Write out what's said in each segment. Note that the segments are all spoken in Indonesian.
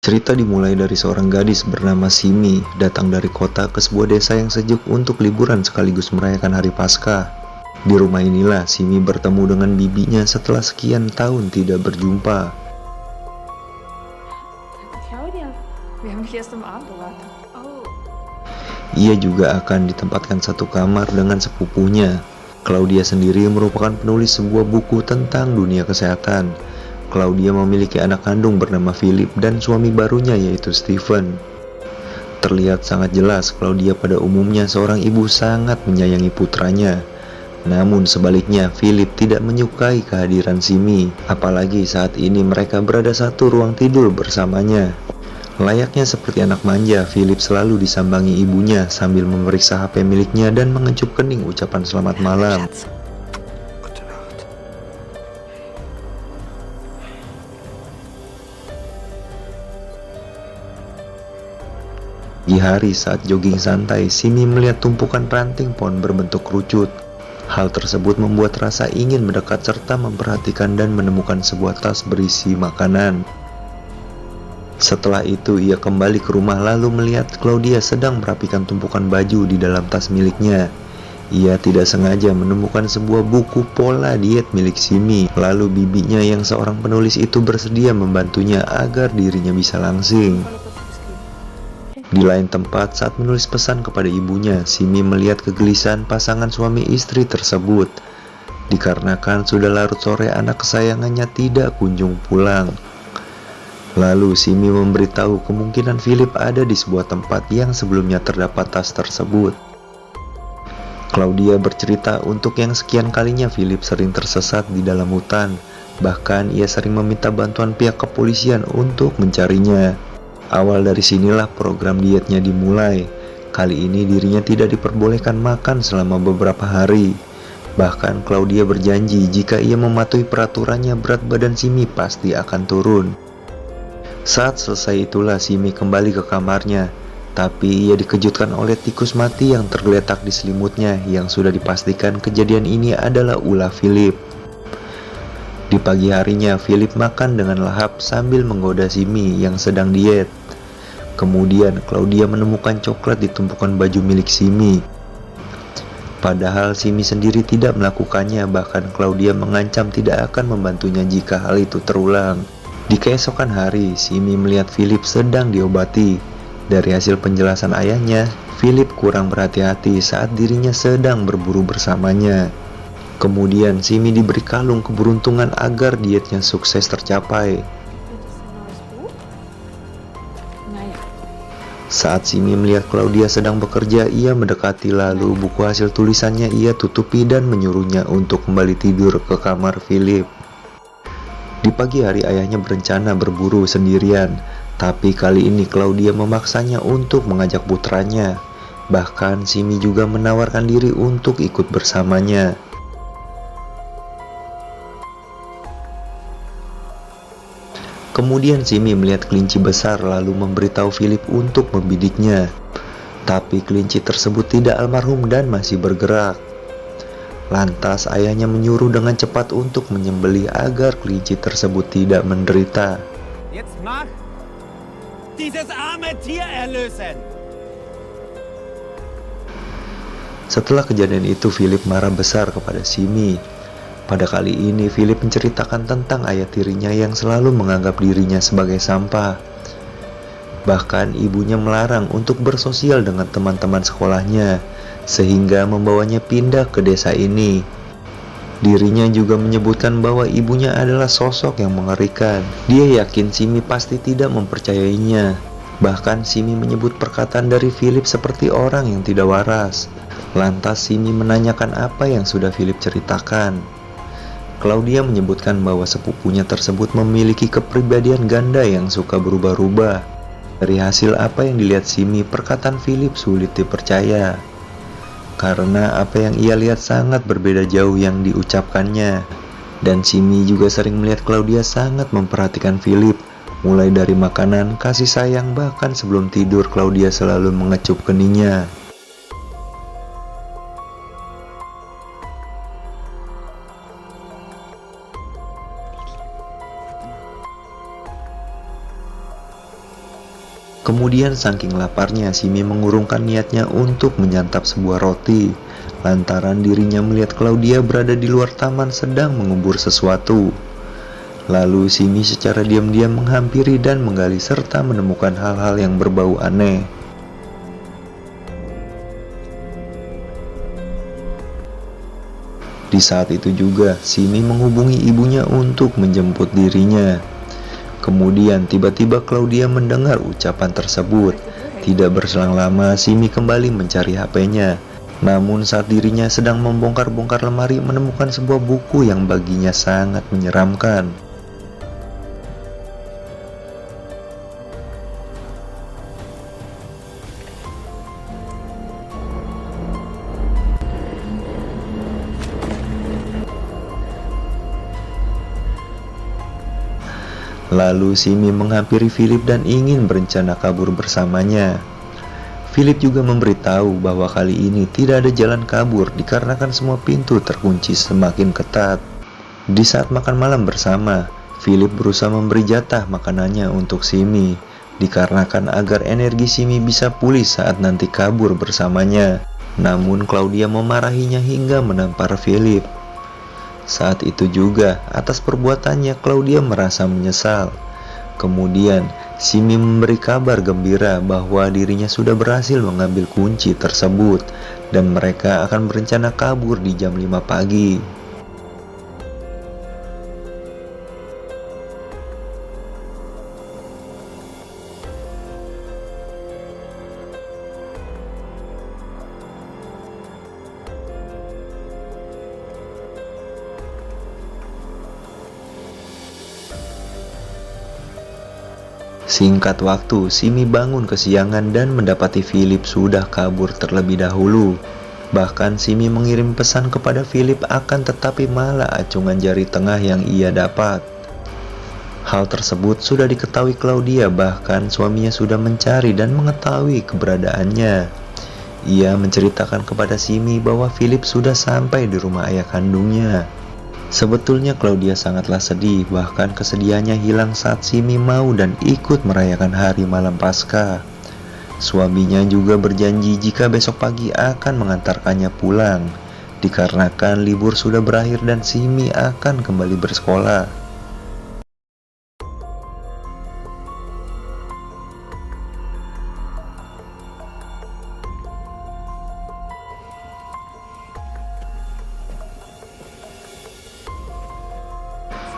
Cerita dimulai dari seorang gadis bernama Simi datang dari kota ke sebuah desa yang sejuk untuk liburan sekaligus merayakan Hari Paskah. Di rumah inilah Simi bertemu dengan bibinya setelah sekian tahun tidak berjumpa. Claudia, wir haben dich erst am Abend erwartet. Oh. Ia juga akan ditempatkan satu kamar dengan sepupunya. Claudia sendiri merupakan penulis sebuah buku tentang dunia kesehatan. Claudia memiliki anak kandung bernama Philip dan suami barunya yaitu Stephen. Terlihat sangat jelas Claudia pada umumnya seorang ibu sangat menyayangi putranya. Namun sebaliknya Philip tidak menyukai kehadiran Simi, apalagi saat ini mereka berada satu ruang tidur bersamanya. Layaknya seperti anak manja, Philip selalu disambangi ibunya sambil memeriksa HP miliknya dan mengecup kening ucapan selamat malam. Di hari saat jogging santai, Simi melihat tumpukan ranting pohon berbentuk kerucut. Hal tersebut membuat rasa ingin mendekat serta memperhatikan dan menemukan sebuah tas berisi makanan. Setelah itu ia kembali ke rumah lalu melihat Claudia sedang merapikan tumpukan baju di dalam tas miliknya. Ia tidak sengaja menemukan sebuah buku pola diet milik Simi. Lalu bibinya yang seorang penulis itu bersedia membantunya agar dirinya bisa langsing. Di lain tempat, saat menulis pesan kepada ibunya, Simi melihat kegelisahan pasangan suami istri tersebut. Dikarenakan sudah larut sore anak kesayangannya tidak kunjung pulang. Lalu Simi memberitahu kemungkinan Philip ada di sebuah tempat yang sebelumnya terdapat tas tersebut. Claudia bercerita untuk yang sekian kalinya Philip sering tersesat di dalam hutan. Bahkan ia sering meminta bantuan pihak kepolisian untuk mencarinya. Awal dari sinilah program dietnya dimulai. Kali ini dirinya tidak diperbolehkan makan selama beberapa hari. Bahkan Claudia berjanji jika ia mematuhi peraturannya berat badan Simi pasti akan turun. Saat selesai itulah Simi kembali ke kamarnya. Tapi ia dikejutkan oleh tikus mati yang tergeletak di selimutnya yang sudah dipastikan kejadian ini adalah ulah Philip. Di pagi harinya, Philip makan dengan lahap sambil menggoda Simi yang sedang diet. Kemudian, Claudia menemukan coklat di tumpukan baju milik Simi. Padahal Simi sendiri tidak melakukannya, bahkan Claudia mengancam tidak akan membantunya jika hal itu terulang. Di keesokan hari, Simi melihat Philip sedang diobati. Dari hasil penjelasan ayahnya, Philip kurang berhati-hati saat dirinya sedang berburu bersamanya. Kemudian Simi diberi kalung keberuntungan agar dietnya sukses tercapai. Saat Simi melihat Claudia sedang bekerja, ia mendekati lalu buku hasil tulisannya ia tutupi dan menyuruhnya untuk kembali tidur ke kamar Philip. Di pagi hari ayahnya berencana berburu sendirian, tapi kali ini Claudia memaksanya untuk mengajak putranya. Bahkan Simi juga menawarkan diri untuk ikut bersamanya. Kemudian Simi melihat kelinci besar lalu memberitahu Philip untuk membidiknya. Tapi kelinci tersebut tidak almarhum dan masih bergerak. Lantas ayahnya menyuruh dengan cepat untuk menyembelih agar kelinci tersebut tidak menderita. Jetzt mach dieses arme Tier erlösen. Setelah kejadian itu Philip marah besar kepada Simi. Pada kali ini Philip menceritakan tentang ayah tirinya yang selalu menganggap dirinya sebagai sampah. Bahkan ibunya melarang untuk bersosial dengan teman-teman sekolahnya, sehingga membawanya pindah ke desa ini. Dirinya juga menyebutkan bahwa ibunya adalah sosok yang mengerikan. Dia yakin Simi pasti tidak mempercayainya. Bahkan Simi menyebut perkataan dari Philip seperti orang yang tidak waras. Lantas Simi menanyakan apa yang sudah Philip ceritakan. Claudia menyebutkan bahwa sepupunya tersebut memiliki kepribadian ganda yang suka berubah-ubah. Dari hasil apa yang dilihat Simi, perkataan Philip sulit dipercaya. Karena apa yang ia lihat sangat berbeda jauh yang diucapkannya. Dan Simi juga sering melihat Claudia sangat memperhatikan Philip. Mulai dari makanan, kasih sayang, bahkan sebelum tidur Claudia selalu mengecup keningnya. Kemudian saking laparnya, Simi mengurungkan niatnya untuk menyantap sebuah roti, lantaran dirinya melihat Claudia berada di luar taman sedang mengubur sesuatu. Lalu Simi secara diam-diam menghampiri dan menggali serta menemukan hal-hal yang berbau aneh. Di saat itu juga, Simi menghubungi ibunya untuk menjemput dirinya. Kemudian tiba-tiba Claudia mendengar ucapan tersebut. Tidak berselang lama, Simi kembali mencari HP-nya. Namun saat dirinya sedang membongkar-bongkar lemari, menemukan sebuah buku yang baginya sangat menyeramkan. Lalu Simi menghampiri Philip dan ingin berencana kabur bersamanya. Philip juga memberitahu bahwa kali ini tidak ada jalan kabur dikarenakan semua pintu terkunci semakin ketat. Di saat makan malam bersama, Philip berusaha memberi jatah makanannya untuk Simi, dikarenakan agar energi Simi bisa pulih saat nanti kabur bersamanya. Namun Claudia memarahinya hingga menampar Philip. Saat itu juga, atas perbuatannya Claudia merasa menyesal. Kemudian, Simi memberi kabar gembira bahwa dirinya sudah berhasil mengambil kunci tersebut dan mereka akan berencana kabur di jam 5 pagi. Singkat waktu, Simi bangun kesiangan dan mendapati Philip sudah kabur terlebih dahulu. Bahkan Simi mengirim pesan kepada Philip akan tetapi malah acungan jari tengah yang ia dapat. Hal tersebut sudah diketahui Claudia, bahkan suaminya sudah mencari dan mengetahui keberadaannya. Ia menceritakan kepada Simi bahwa Philip sudah sampai di rumah ayah kandungnya. Sebetulnya Claudia sangatlah sedih, bahkan kesedihannya hilang saat Simi mau dan ikut merayakan hari malam Paskah. Suaminya juga berjanji jika besok pagi akan mengantarkannya pulang, dikarenakan libur sudah berakhir dan Simi akan kembali bersekolah.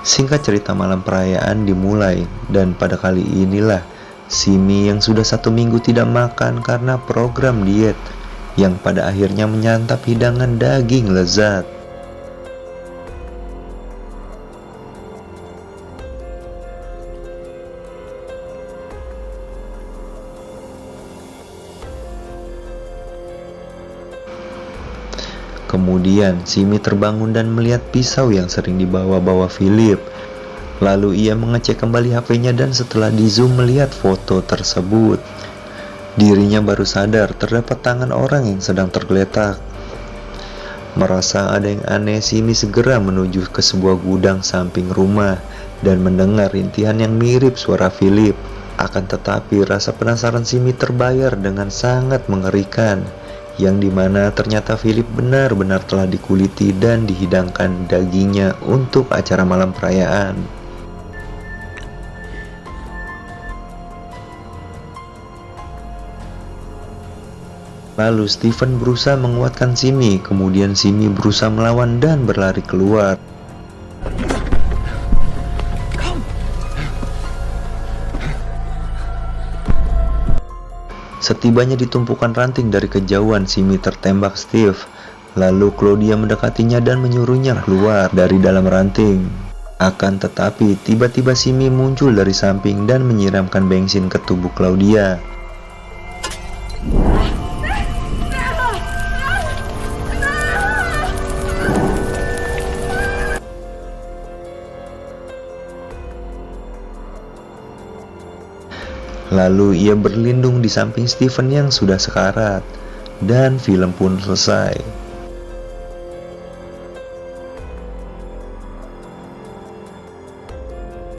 Singkat cerita, malam perayaan dimulai dan pada kali inilah Simi yang sudah 1 minggu tidak makan karena program diet yang pada akhirnya menyantap hidangan daging lezat. Kemudian Simi terbangun dan melihat pisau yang sering dibawa-bawa Philip. Lalu ia mengecek kembali HP-nya dan setelah di zoom melihat foto tersebut, dirinya baru sadar terdapat tangan orang yang sedang tergeletak. Merasa ada yang aneh, Simi segera menuju ke sebuah gudang samping rumah dan mendengar rintihan yang mirip suara Philip. Akan tetapi rasa penasaran Simi terbayar dengan sangat mengerikan, yang dimana ternyata Philip benar-benar telah dikuliti dan dihidangkan dagingnya untuk acara malam perayaan. Lalu Stephen berusaha menguatkan Simi, kemudian Simi berusaha melawan dan berlari keluar. Setibanya di tumpukan ranting dari kejauhan, Simi tertembak Steve. Lalu Claudia mendekatinya dan menyuruhnya keluar dari dalam ranting. Akan tetapi tiba-tiba Simi muncul dari samping dan menyiramkan bensin ke tubuh Claudia. Lalu ia berlindung di samping Stephen yang sudah sekarat, dan film pun selesai.